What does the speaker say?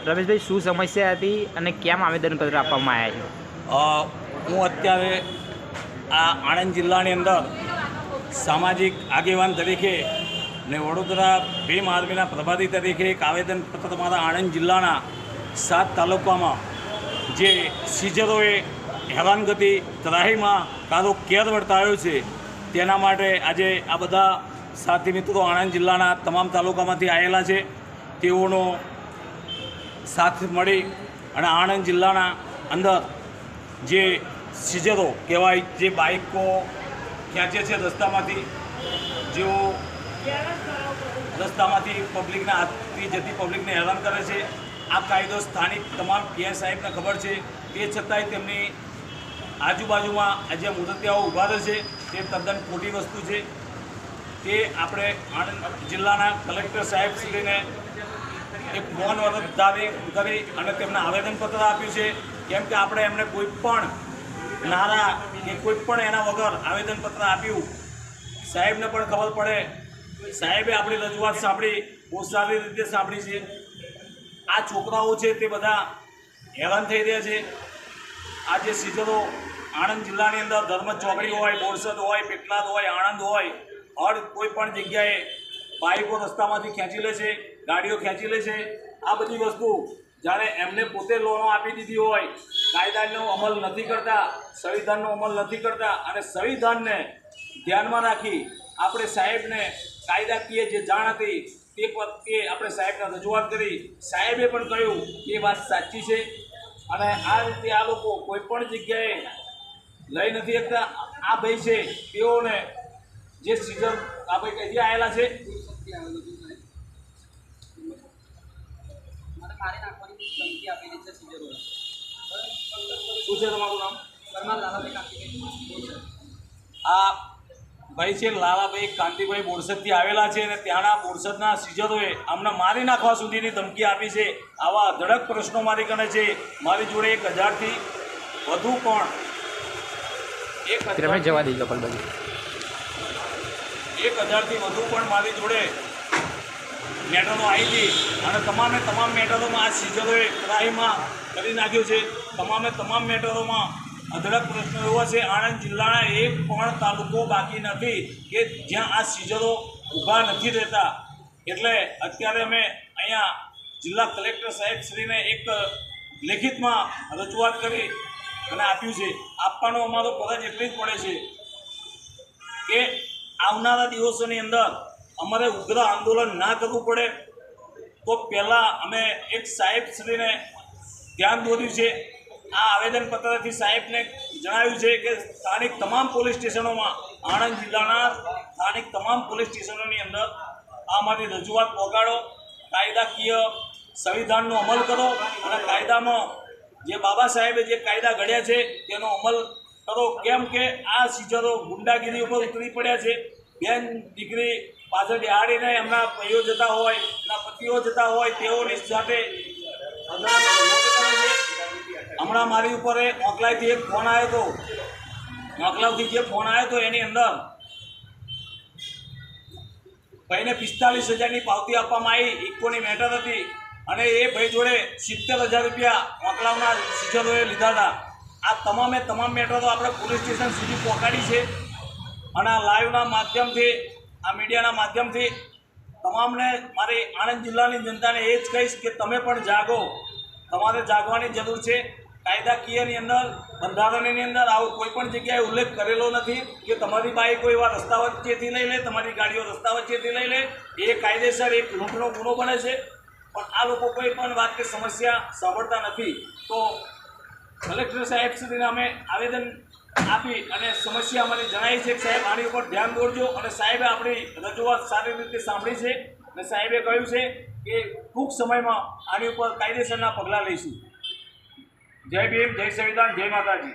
રમેશભાઈ, શું સમસ્યા હતી અને કેમ આવેદનપત્ર આપવામાં આવ્યા છે? હું અત્યારે આ આણંદ જિલ્લાની અંદર સામાજિક આગેવાન તરીકે ને વડોદરા ભીમ આર્મીના પ્રભારી તરીકે એક આવેદનપત્ર મારા આણંદ જિલ્લાના 7 તાલુકામાં જે સીઝરોએ હેરાનગતિ ત્રાહીમાં કારો કેર વર્તાયો છે તેના માટે આજે આ બધા સાથી મિત્રો આણંદ જિલ્લાના તમામ તાલુકામાંથી આવેલા છે. તેઓનો સાથ મળી અને આણંદ જિલ્લાના અંદર જે સીઝરો કહેવાય, જે બાઇકો ખેંચે છે રસ્તામાંથી, જેઓ રસ્તામાંથી પબ્લિકના હાથથી જતી પબ્લિકને હેરાન કરે છે, આ કાયદો સ્થાનિક તમામ પીઆઈ સાહેબને ખબર છે. તે છતાંય તેમની આજુબાજુમાં જે મુદતિયાઓ ઊભા રહે છે તે તદ્દન ખોટી વસ્તુ છે. તે આપણે આણંદ જિલ્લાના કલેક્ટર સાહેબશ્રીને એક મૌન વ્રત ધારી કરી અને તેમને આવેદનપત્ર આપ્યું છે. કેમ કે આપણે એમને કોઈ પણ નારા કે કોઈ પણ એના વગર આવેદનપત્ર આપ્યું, સાહેબને પણ ખબર પડે. સાહેબે આપણી રજૂઆત સાંભળી, બહુ સારી રીતે સાંભળી છે. આ છોકરાઓ છે તે બધા હેરાન થઈ રહ્યા છે. આ જે સીઝરો આણંદ જિલ્લાની અંદર ધર્મ ચોકડી હોય, બોરસદ હોય, પેટલાદ હોય, આણંદ હોય, હર કોઈ પણ જગ્યાએ બાઇકો રસ્તામાંથી ખેંચી લે છે, ગાડીઓ ખેંચી લે છે. આ બધી વસ્તુ જ્યારે એમને પોતે લોનો આપી દીધી હોય, કાયદાનો અમલ નથી કરતા, સંવિધાનનો અમલ નથી કરતા, અને સંવિધાનને ધ્યાનમાં રાખી આપણે સાહેબને કાયદાકીય જે જાણ હતી તે પ્રત્યે આપણે સાહેબને રજૂઆત કરી. સાહેબે પણ કહ્યું કે એ વાત સાચી છે અને આ રીતે આ લોકો કોઈ પણ જગ્યાએ લઈ નથી શકતા. આ ભાઈ છે તેઓને જે સીઝર આ ભાઈ કઈથી આવેલા છે, શું છે તમારું નામ? આ ભાઈ છે લાલાભાઈ કાંતિભાઈ બોરસદથી આવેલા છે અને ત્યાંના બોરસદના સીઝરોએ અમને મારી નાખવા સુધીની ધમકી આપી છે. આવા ધડક પ્રશ્નો મારી ગણે છે. મારી જોડે 1000થી વધુ પણ 1000થી વધુ પણ મારી જોડે મેટરો આવી હતી અને તમામ મેટરોમાં આ સીઝરોએ ત્રાહીમાં કરી નાખ્યું છે. તમામ મેટરોમાં અધડક પ્રશ્નો એવો છે, આણંદ જિલ્લાના એક પણ તાલુકો બાકી નથી કે જ્યાં આ સીઝરો ઊભા નથી રહેતા. એટલે અત્યારે અમે અહીંયા જિલ્લા કલેક્ટર સાહેબશ્રીને એક લેખિતમાં રજૂઆત કરી અને આપ્યું છે. આપવાનો અમારો ફરજ એટલી જ પડે છે કે આવનારા દિવસોની અંદર અમારે ઉગ્ર આંદોલન ના કરવું પડે. તો પહેલાં અમે એક સાહેબશ્રીને ધ્યાન દોર્યું છે. આ આવેદનપત્રથી સાહેબને જણાવ્યું છે કે સ્થાનિક તમામ પોલીસ સ્ટેશનોમાં, આણંદ જિલ્લાના સ્થાનિક તમામ પોલીસ સ્ટેશનોની અંદર આ અમારી રજૂઆત પહોંચાડો, કાયદાકીય સંવિધાનનો અમલ કરો અને કાયદામાં જે બાબા સાહેબે જે કાયદા ઘડ્યા છે તેનો અમલ કરો. કેમ કે આ સીઝરો ગુંડાગીરી ઉપર ઉતરી પડ્યા છે. બેન દીકરી પાછળ બેહાડીને એમના ભાઈઓ જતા હોય, એમના પતિઓ જતા હોય, તેઓની સાથે હમણાં મારી ઉપર મોકલાઈથી એક ફોન આવ્યો હતો. મોકલાવથી જે ફોન આવ્યો હતો એની અંદર ભાઈને 45,000ની પાવતી આપવામાં આવી. ઇકોની મેટર હતી અને એ ભાઈ જોડે 70,000 રૂપિયા મોકલાવના સીઝરોએ લીધા હતા. આ તમામ મેટરો આપણે પોલીસ સ્ટેશન સુધી પહોંચાડી છે અને આ લાઈવના માધ્યમથી, આ મીડિયાના માધ્યમથી તમામને મારી આણંદ જિલ્લાની જનતાને એ જ કહીશ કે તમે પણ જાગો. તમારે જાગવાની જરૂર છે. કાયદાકીયની અંદર, બંધારણની અંદર આવો કોઈ પણ જગ્યાએ ઉલ્લેખ કરેલો નથી કે તમારી બાઈકો એવા રસ્તા વચ્ચેથી લઈ લે, તમારી ગાડીઓ રસ્તા વચ્ચેથી લઈ લે. એ કાયદેસર એક લૂંટનો ગુનો બને છે. પણ આ લોકો કોઈ પણ વાત કે સમસ્યા સાંભળતા નથી. તો કલેક્ટર સાહેબશ્રીને અમે આવેદન આપી અને સમસ્યા અમારી જણાવી છે કે સાહેબ આની ઉપર ધ્યાન દોરજો. અને સાહેબે આપણી રજૂઆત સારી રીતે સાંભળી છે અને સાહેબે કહ્યું છે કે ટૂંક સમયમાં આની ઉપર કાયદેસરના પગલાં લઈશું. જય ભીમ, જય સંવિધાન, જય માતાજી.